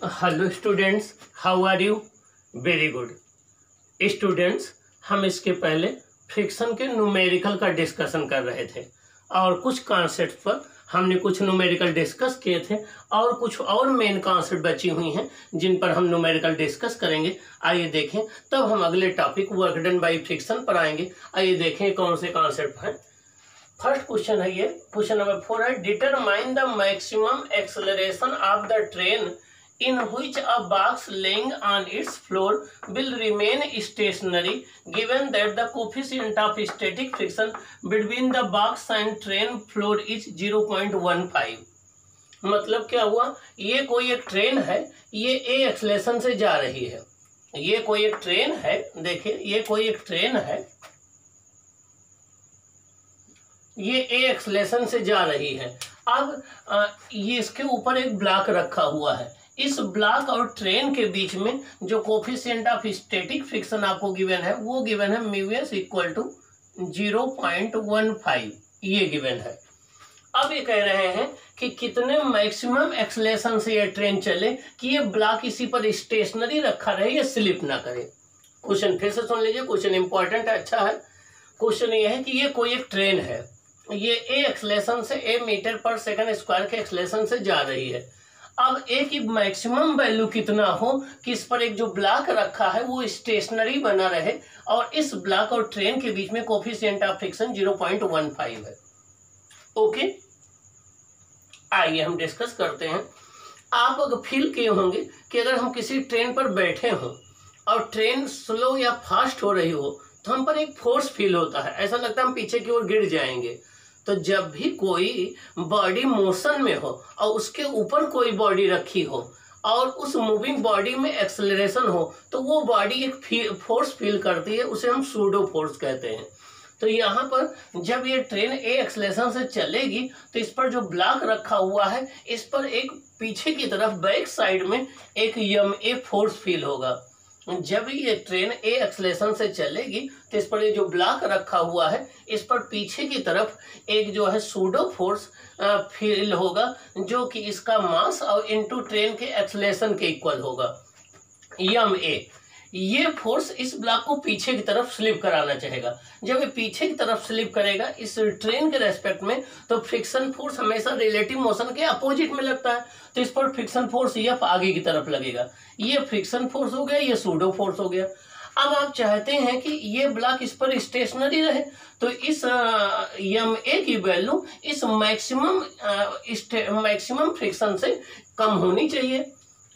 Hello students, how are you? Very good students. हम इसके पहले फ्रिक्शन के न्यूमेरिकल का डिस्कशन कर रहे थे और कुछ कॉन्सेप्ट पर हमने कुछ न्यूमेरिकल डिस्कस किए थे और कुछ और मेन कॉन्सेप्ट बची हुई हैं जिन पर हम न्यूमेरिकल डिस्कस करेंगे। आइए देखें, तब हम अगले topic work done by friction पर आएंगे। आइए देखें कौन से कॉन्सेप्ट हैं। फर्स्ट क्वेश्चन है, ये क्वेश्चन नंबर 4 है, determine the maximum acceleration of the train in which a box laying on its floor will remain stationary given that the coefficient of static friction between the box and train floor is 0.15। मतलब क्या हुआ, ये कोई एक train है, ये ए acceleration से जा रही है। ये कोई एक ट्रेन है, देखिए ये कोई एक ट्रेन है, ये ए एक्सेलरेशन से जा रही है। अब ये इसके ऊपर एक ब्लॉक रखा हुआ है। इस ब्लॉक और ट्रेन के बीच में जो कोफिशिएंट ऑफ स्टैटिक फ्रिक्शन आपको गिवन है वो गिवन है μs इक्वल टू 0.15, ये गिवन है। अब ये कह रहे हैं कि कितने मैक्सिमम एक्सेलरेशन से ये ट्रेन चले कि ये ब्लॉक इसी पर स्टेशनरी रखा रहे, ये स्लिप ना करे। क्वेश्चन फिर से सुन लीजिए, क्वेश्चन इंपॉर्टेंट है, अच्छा है। क्वेश्चन ये है कि ये कोई एक ट्रेन है, ये ए एक्सेलरेशन से ए मीटर पर सेकंड स्क्वायर के एक्सेलरेशन से जा रही है। अब ए की मैक्सिमम वैल्यू कितना हो कि इस पर एक जो ब्लॉक रखा है वो स्टेशनरी बना रहे और इस ब्लॉक और ट्रेन के बीच में कोफिशिएंट ऑफ फ्रिक्शन 0.15 है। ओके, आइए हम डिस्कस करते हैं। आप अगर फील किए होंगे कि अगर हम किसी ट्रेन पर बैठे हों और ट्रेन स्लो या फास्ट हो रही हो तो हम पर एक फोर्स फील होता है, ऐसा लगता है हम पीछे की ओर गिर जाएंगे। तो जब भी कोई बॉडी मोशन में हो और उसके ऊपर कोई बॉडी रखी हो और उस मूविंग बॉडी में एक्सेलरेशन हो तो वो बॉडी एक फोर्स फील करती है, उसे हम सूडो फोर्स कहते हैं। तो यहाँ पर जब ये ट्रेन ए एक्सेलरेशन से चलेगी तो इस पर जो ब्लॉक रखा हुआ है इस पर एक पीछे की तरफ बैक साइड में एक ma फोर्स फील होगा। जब ये ट्रेन ए एक्सेलरेशन से चलेगी तो इस पर ये जो ब्लॉक रखा हुआ है इस पर पीछे की तरफ एक जो है सूडो फोर्स फील होगा जो कि इसका मास और इनटू ट्रेन के एक्सेलरेशन के इक्वल होगा, ma। ये फोर्स इस ब्लॉक को पीछे की तरफ स्लिप कराना चाहेगा। जब ये पीछे की तरफ स्लिप करेगा इस ट्रेन के रेस्पेक्ट में तो फ्रिक्शन फोर्स हमेशा रिलेटिव मोशन के अपोजिट में लगता है, तो इस पर फ्रिक्शन फोर्स F आगे की तरफ लगेगा। ये फ्रिक्शन फोर्स हो गया, ये सूडो फोर्स हो गया। अब आप चाहते हैं कि ये ब्लॉक इस पर स्टेशनरी रहे तो इस ma की वैल्यू इस मैक्सिमम फ्रिक्शन से कम होनी चाहिए।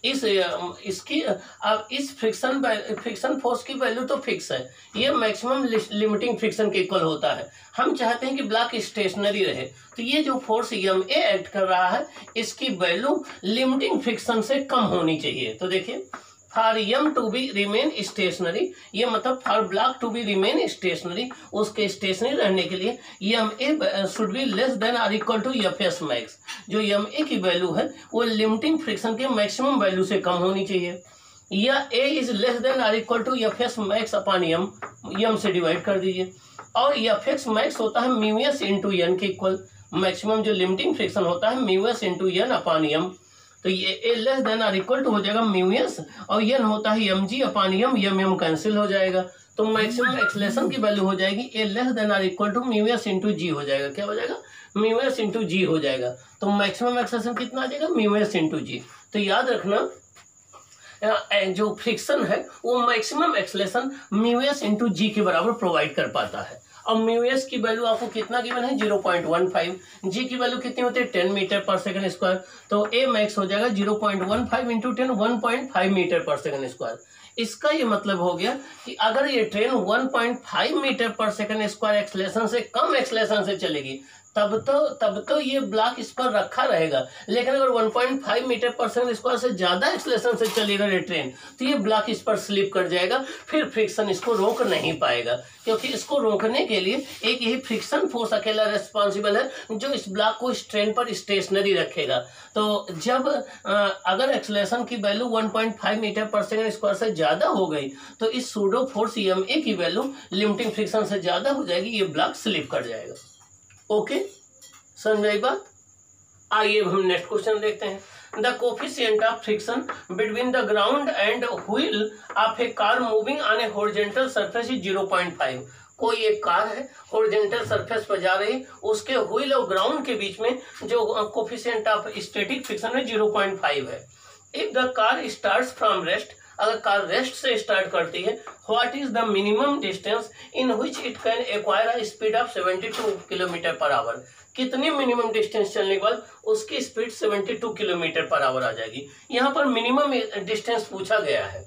इसकी अब इस फ्रिक्शन फोर्स की वैल्यू तो फिक्स है, ये मैक्सिमम लिमिटिंग फ्रिक्शन के इक्वल होता है। हम चाहते हैं कि ब्लॉक स्टेशनरी रहे तो ये जो फोर्स ma एक्ट कर रहा है इसकी वैल्यू लिमिटिंग फ्रिक्शन से कम होनी चाहिए। तो देखिए, for m to be remain stationary, ये मतलब for block to be remain stationary, उसके स्टेशनरी रहने के लिए ma should be less than और इक्वल टू fs मैक्स। जो ma की वैल्यू है वो लिमिटिंग फ्रिक्शन के मैक्सिमम वैल्यू से कम होनी चाहिए, या a इज लेस देन और equal to fs max upon m से डिवाइड कर दीजिए। और fx मैक्स होता है μs इंटू n के इक्वल। मैक्सिमम जो लिमिटिंग फ्रिक्शन होता है μs into n upon m, तो ये ए लेस देन और इक्वल टू हो जाएगा μs और n होता है mg अपॉन m कैंसिल हो जाएगा। तो मैक्सिमम एक्सेलरेशन की वैल्यू हो जाएगी ए लेस देन और इक्वल टू μs इंटू जी हो जाएगा। क्या हो जाएगा? μs इंटू जी हो जाएगा। तो मैक्सिमम एक्सेलरेशन कितना आ जाएगा? μs इंटू जी। तो याद रखना जो फ्रिक्शन है वो maximum acceleration μs into g के बराबर प्रोवाइड कर पाता है। अब μs की वैल्यू आपको कितना गिवन है? 0.15। जी की वैल्यू कितनी होती है? 10 मीटर पर सेकंड स्क्वायर। तो a मैक्स हो जाएगा 0.15 इंटू 10, 1.5 मीटर पर सेकंड स्क्वायर। इसका ये मतलब हो गया कि अगर ये ट्रेन 1.5 मीटर पर सेकंड स्क्वायर एक्सेलरेशन से कम एक्सेलरेशन से चलेगी तब तो ये ब्लॉक इस पर रखा रहेगा, लेकिन अगर 1.5 मीटर पर सेकंड स्क्वायर से ज्यादा एक्सेलरेशन से चलेगा ये ट्रेन तो ये ब्लॉक इस पर स्लिप कर जाएगा, फिर फ्रिक्शन इसको रोक नहीं पाएगा। क्योंकि इसको रोकने के लिए एक यही फ्रिक्शन फोर्स अकेला रिस्पॉन्सिबल है जो इस ब्लॉक को इस ट्रेन पर स्टेशनरी रखेगा। तो जब अगर एक्सेलरेशन की वैल्यू 1.5 मीटर पर सेकंड स्क्वायर से ज्यादा हो गई तो इस सूडो फोर्स ma की वैल्यू लिमिटिंग फ्रिक्शन से ज्यादा हो जाएगी, ये ब्लॉक स्लिप कर जाएगा। ओके, समझ आई बात? आइए हम नेक्स्ट क्वेश्चन देखते हैं। The coefficient of friction between the ground and wheel of A car moving on A horizontal surface is 0.5। कोई एक कार है हॉरिजॉन्टल सरफेस पर जा रही, उसके व्हील और ग्राउंड के बीच में जो कोफिशिएंट ऑफ स्टैटिक फ्रिक्शन है 0.5 है। If the car starts from rest, अगर कार रेस्ट से स्टार्ट करती है, what is the minimum distance in which it can acquire a speed of 72 kilometre per hour. कितनी मिनिमम डिस्टेंस चलने के बाद उसकी स्पीड 72 किलोमीटर पर आवर आ जाएगी। यहाँ पर मिनिमम डिस्टेंस पूछा गया है।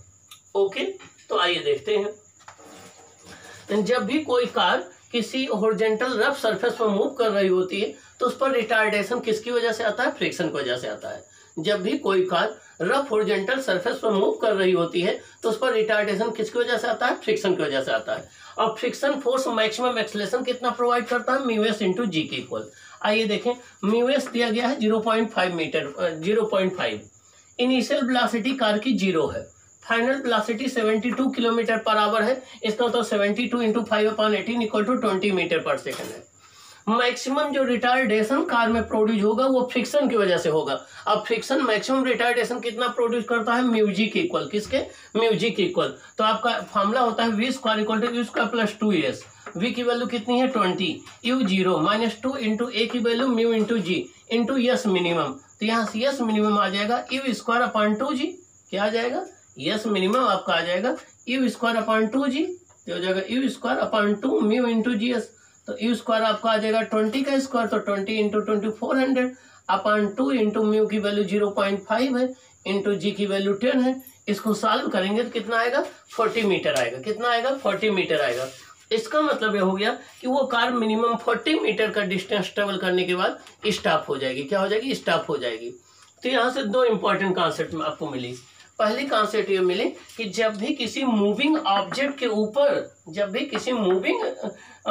ओके, तो आइए देखते हैं। जब भी कोई कार किसी हॉरिजॉन्टल रफ सरफेस पर मूव कर रही होती है तो उस पर रिटार्डेशन किसकी वजह से आता है? फ्रिक्शन की वजह से आता है। जब भी कोई कार रफ हॉरिजॉन्टल सरफेस पर मूव कर रही होती है तो उस पर रिटार्डेशन किसकी वजह से आता है? फ्रिक्शन की वजह से आता है। और फ्रिक्शन फोर्स मैक्सिमम एक्सेलरेशन कितना प्रोवाइड करता है? म्यू इंटू जी के इक्वल। आइए देखें, म्यू दिया गया है 0.5 मीटर 0.5। इनिशियल वेलोसिटी कार की 0 है, final velocity 72 kilometre per hour है। इसका मतलब 72 इंटू 5/18 इक्वल टू 20 मीटर पर सेकेंड है। मैक्सिमम जो रिटार्डेशन कार में प्रोड्यूस होगा वो फ्रिक्शन की वजह से होगा। अब फ्रिक्शन मैक्सिमम रिटार्डेशन कितना प्रोड्यूस करता है? म्यू जी के इक्वल। किसके? म्यू जी के इक्वल। तो आपका फॉर्मूला होता है v square equal to u square plus 2s। V की वैल्यू कितनी है? 20। यू 0 माइनस 2 इंटू ए की वैल्यू म्यू इंटू जी इंटू यस मिनिमम। तो यहाँ से यस मिनिमम आ जाएगा यू स्क्वायर अपॉन 2g। क्या आ जाएगा? यस मिनिमम आपका आ जाएगा यू स्क्वायर अपॉन 2g। तो हो जाएगा you square upon 2 mu into G S. तो यू स्क्वायर आपका आ जाएगा 20 का स्क्वायर, तो 20 इंटू 20 400 अपॉन 2 इंटू म्यू की वैल्यू 0.5 है इंटू जी की वैल्यू 10 है। इसको सॉल्व करेंगे तो कितना आएगा? 40 मीटर आएगा। कितना आएगा? 40 मीटर आएगा। इसका मतलब ये हो गया कि वो कार मिनिमम 40 मीटर का डिस्टेंस ट्रेवल करने के बाद स्टॉप हो जाएगी। क्या हो जाएगी? स्टॉप हो जाएगी। तो यहाँ से दो इंपॉर्टेंट कॉन्सेप्ट आपको मिली। पहली कॉन्सेप्ट ये मिली कि जब भी किसी मूविंग ऑब्जेक्ट के ऊपर, जब भी किसी मूविंग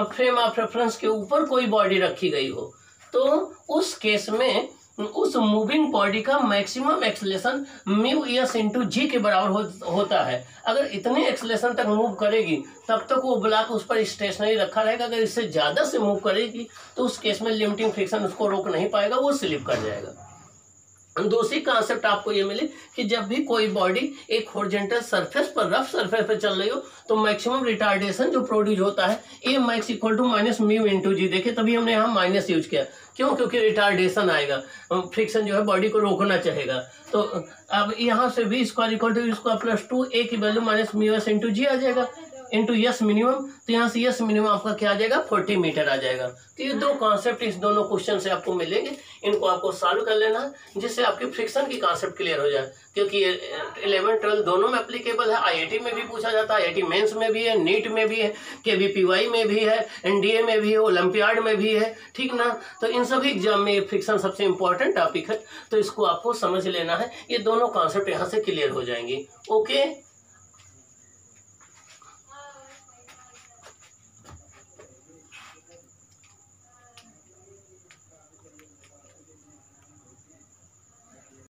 फ्रेम ऑफ रेफरेंस के ऊपर कोई बॉडी रखी गई हो तो उस केस में उस मूविंग बॉडी का maximum acceleration mu s into g के बराबर होता है। अगर इतने एक्सेलरेशन तक मूव करेगी तब तक वो ब्लॉक उस पर स्टेशनरी रखा रहेगा। अगर इससे ज़्यादा से मूव करेगी तो उस केस में लिमिटिंग फ्रिक्शन उसको रोक नहीं पाएगा, वो स्लिप कर जाएगा। दूसरी कॉन्सेप्ट आपको ये मिली कि जब भी कोई बॉडी एक हॉरिजॉन्टल सरफेस पर, रफ सरफेस पर चल रही हो तो मैक्सिमम रिटार्डेशन जो प्रोड्यूस होता है a max equal to minus mu into g. देखिए तभी हमने यहाँ माइनस यूज किया। क्यों? क्योंकि रिटार्डेशन आएगा, फ्रिक्शन जो है बॉडी को रोकना चाहेगा। तो अब यहाँ से v square equal to u square plus 2 a की value minus mu s into g आ जाएगा इंटू यस मिनिमम। तो यहाँ से यस मिनिमम आपका क्या आ जाएगा? 40 मीटर आ जाएगा। तो ये दो कॉन्सेप्ट इस दोनों क्वेश्चन से आपको मिलेंगे, इनको आपको सॉल्व कर लेना है जिससे आपकी फ्रिक्शन की कॉन्सेप्ट क्लियर हो जाए। क्योंकि 11 12 दोनों में एप्लीकेबल है। आईआईटी में भी पूछा जाता है, आईआईटी मेंस में भी है, नीट में भी है, केवीपीवाई में भी है, एनडीए में भी है, ओलंपियाड में भी है, ठीक ना। तो इन सभी एग्जाम में फ्रिक्शन सबसे इंपॉर्टेंट टॉपिक है, तो इसको आपको समझ लेना है। ये दोनों कॉन्सेप्ट यहाँ से क्लियर हो जाएंगे। ओके।